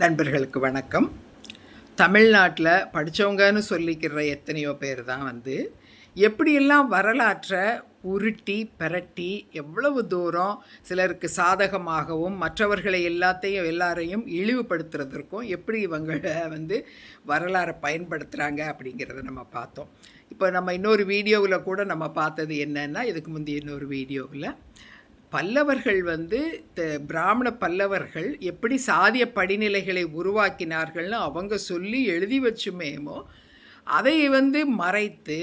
நண்பர்களுக்கு வணக்கம். தமிழ்நாட்டில் படித்தவங்கன்னு சொல்லிக்கிற எத்தனையோ பேர் தான் எப்படியெல்லாம் வரலாற்றை உருட்டி பெரட்டி எவ்வளவு தூரம் சிலருக்கு சாதகமாகவும் மற்றவர்களை எல்லாரையும் இழிவுபடுத்துறதற்கும் எப்படி இவங்களை வரலாறை பயன்படுத்துகிறாங்க அப்படிங்கிறத நம்ம பார்த்தோம். இப்போ நம்ம இன்னொரு வீடியோவில் கூட நம்ம பார்த்தது என்னன்னா, இதுக்கு முந்தைய இன்னொரு வீடியோவில் பல்லவர்கள் பிராமண பல்லவர்கள் எப்படி சாதிய படிநிலைகளை உருவாக்கினார்கள்னு அவங்க சொல்லி எழுதி வச்சுமேமோ அதை மறைத்து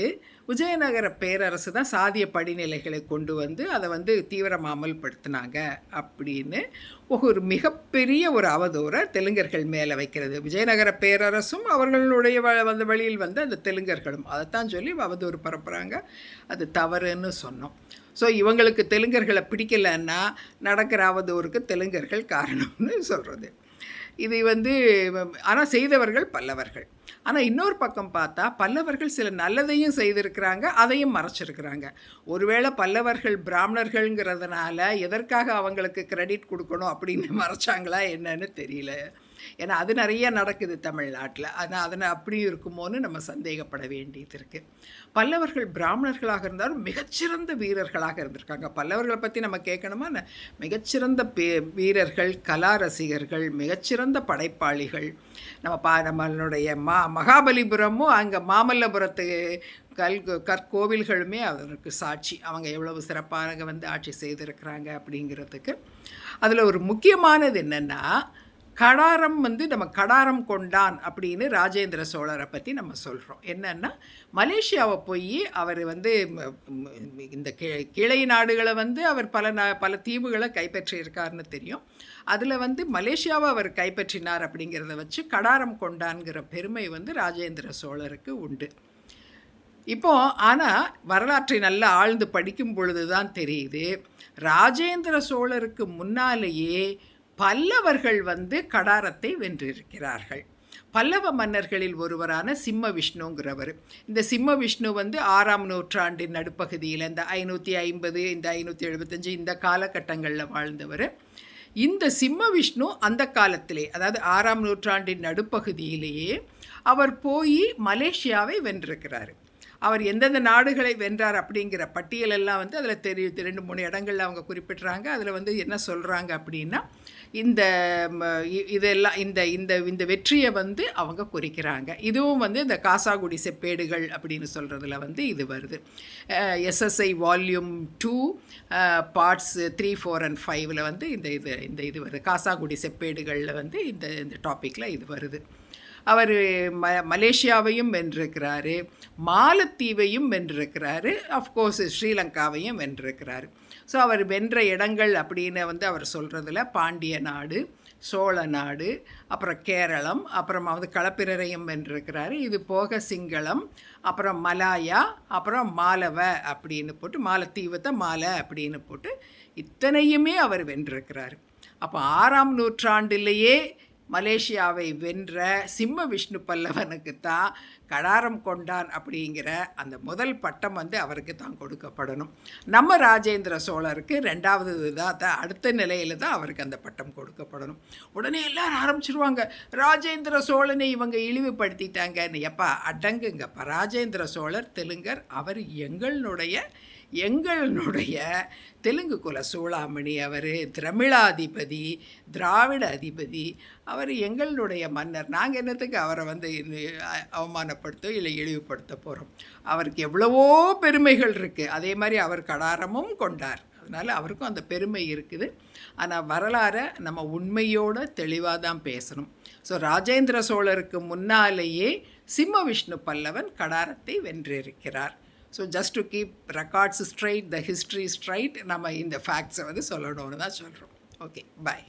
விஜயநகர பேரரசு தான் சாதிய படிநிலைகளை கொண்டு அதை தீவிரமாக அமல்படுத்தினாங்க அப்படின்னு ஒரு மிகப்பெரிய ஒரு அவதூறை தெலுங்கர்கள் மேலே வைக்கிறது. விஜயநகர பேரரசும் அவர்களுடைய வழியில் அந்த தெலுங்கர்களும் அதைத்தான் சொல்லி அவதூறு பரப்புகிறாங்க. அது தவறுன்னு சொன்னோம். ஸோ இவங்களுக்கு தெலுங்கர்களை பிடிக்கலைன்னா நடக்கிற அவதூறுக்கு தெலுங்கர்கள் காரணம்னு சொல்கிறது. இது ஆனால் செய்தவர்கள் பல்லவர்கள். ஆனால் இன்னொரு பக்கம் பார்த்தா பல்லவர்கள் சில நல்லதையும் செய்திருக்கிறாங்க, அதையும் மறைச்சிருக்கிறாங்க. ஒருவேளை பல்லவர்கள் பிராமணர்கள்ங்கிறதுனால எதற்காக அவங்களுக்கு கிரெடிட் கொடுக்கணும் அப்படின்னு மறைச்சாங்களா என்னன்னு தெரியல. ஏன்னா அது நிறைய நடக்குது தமிழ்நாட்டில். ஆனால் அதனால் அப்படியும் இருக்குமோன்னு நம்ம சந்தேகப்பட வேண்டியது இருக்குது. பல்லவர்கள் பிராமணர்களாக இருந்தாலும் மிகச்சிறந்த வீரர்களாக இருந்திருக்காங்க. பல்லவர்களை பற்றி நம்ம கேட்கணுமா? மிகச்சிறந்த வீரர்கள், கலா ரசிகர்கள், மிகச்சிறந்த படைப்பாளிகள். நம்மளுடைய மகாபலிபுரமும் அங்கே மாமல்லபுரத்து கற்கோவில்களுமே அதற்கு சாட்சி. அவங்க எவ்வளவு சிறப்பாக ஆட்சி செய்திருக்கிறாங்க அப்படிங்கிறதுக்கு. அதில் ஒரு முக்கியமானது என்னென்னா, கடாரம் நம்ம கடாரம் கொண்டான் அப்படின்னு ராஜேந்திர சோழரை பற்றி நம்ம சொல்கிறோம். என்னன்னா, மலேசியாவை போய் அவர் இந்த கிளை நாடுகளை அவர் பல தீவுகளை கைப்பற்றியிருக்காருன்னு தெரியும். அதில் மலேசியாவை அவர் கைப்பற்றினார் அப்படிங்கிறத வச்சு கடாரம் கொண்டான்கிற பெருமை ராஜேந்திர சோழருக்கு உண்டு. ஆனால் வரலாற்றை நல்லா ஆழ்ந்து படிக்கும் பொழுது தான் தெரியுது, ராஜேந்திர சோழருக்கு முன்னாலேயே பல்லவர்கள் கடாரத்தை வென்றிருக்கிறார்கள். பல்லவ மன்னர்களில் ஒருவரான சிம்ம விஷ்ணுங்கிறவர். இந்த சிம்ம விஷ்ணு 6ஆம் நூற்றாண்டின் நடுப்பகுதியில் இந்த 550 இந்த 575 இந்த காலகட்டங்களில் வாழ்ந்தவர். இந்த சிம்ம விஷ்ணு அந்த காலத்திலே, அதாவது 6ஆம் நூற்றாண்டின் நடுப்பகுதியிலேயே அவர் போய் மலேசியாவை வென்றிருக்கிறார். அவர் எந்தெந்த நாடுகளை வென்றார் அப்படிங்கிற பட்டியலெல்லாம் அதில் தெரியும். 2-3 இடங்களில் அவங்க குறிப்பிட்றாங்க. அதில் என்ன சொல்கிறாங்க அப்படின்னா, இதெல்லாம் இந்த வெற்றியை அவங்க குறிக்கிறாங்க. இதுவும் இந்த காசாகுடி செப்பேடுகள் அப்படின்னு சொல்கிறதுல இது வருது. எஸ்எஸ்ஐ வால்யூம் 2 பார்ட்ஸ் 3, 4 and 5ல் இது வருது. காசாகுடி செப்பேடுகளில் இந்த டாப்பிக்கில் இது வருது. அவர் மலேசியாவையும் வென்றிருக்கிறாரு, மாலத்தீவையும் வென்றிருக்கிறாரு, அஃப்கோர்ஸ் ஸ்ரீலங்காவையும் வென்றிருக்கிறாரு. ஸோ அவர் வென்ற இடங்கள் அப்படின்னு அவர் சொல்கிறதுல பாண்டிய நாடு, சோழ நாடு, அப்புறம் கேரளம், அப்புறம் களப்பிரரையும் வென்றிருக்கிறாரு. இது போக சிங்களம், அப்புறம் மலாயா, அப்புறம் மாலவ அப்படின்னு போட்டு மாலத்தீவத்தை மாலை அப்படின்னு போட்டு இத்தனையுமே அவர் வென்றிருக்கிறார். அப்போ 6ஆம் நூற்றாண்டிலேயே மலேசியாவை வென்ற சிம்ம விஷ்ணு பல்லவனுக்கு தான் கடாரம் கொண்டான் அப்படிங்கிற அந்த முதல் பட்டம் அவருக்கு தான் கொடுக்கப்படணும். நம்ம ராஜேந்திர சோழருக்கு 2வது தான் அடுத்த நிலையில் தான் அவருக்கு அந்த பட்டம் கொடுக்கப்படணும். உடனே எல்லாரும் ஆரம்பிச்சிருவாங்க, ராஜேந்திர சோழனை இவங்க இழிவுபடுத்திட்டாங்கன்னு. எப்பா அடங்குங்கப்பா, ராஜேந்திர சோழர் தெலுங்கர், அவர் எங்களுடைய தெலுங்கு குல சூளாமணி, அவர் திரமிழாதிபதி, திராவிட அதிபதி, அவர் எங்களுடைய மன்னர். நாங்கள் என்னத்துக்கு அவரை அவமானப்படுத்த இல்லை இழிவுபடுத்த போகிறோம்? அவருக்கு எவ்வளவோ பெருமைகள் இருக்குது. அதே மாதிரி அவர் கடாரமும் கொண்டார். அதனால் அவருக்கும் அந்த பெருமை இருக்குது. ஆனால் வரலாறை நம்ம உண்மையோடு தெளிவாக தான் பேசணும். ஸோ ராஜேந்திர சோழருக்கு முன்னாலேயே சிம்ம விஷ்ணு பல்லவன் கடாரத்தை வென்றிருக்கிறார். So just to keep records straight, the history straight, நம்ம இந்த ஃபேக்ட்ஸை சொல்லணும்னு தான் சொல்கிறோம். ஓகே, பாய்.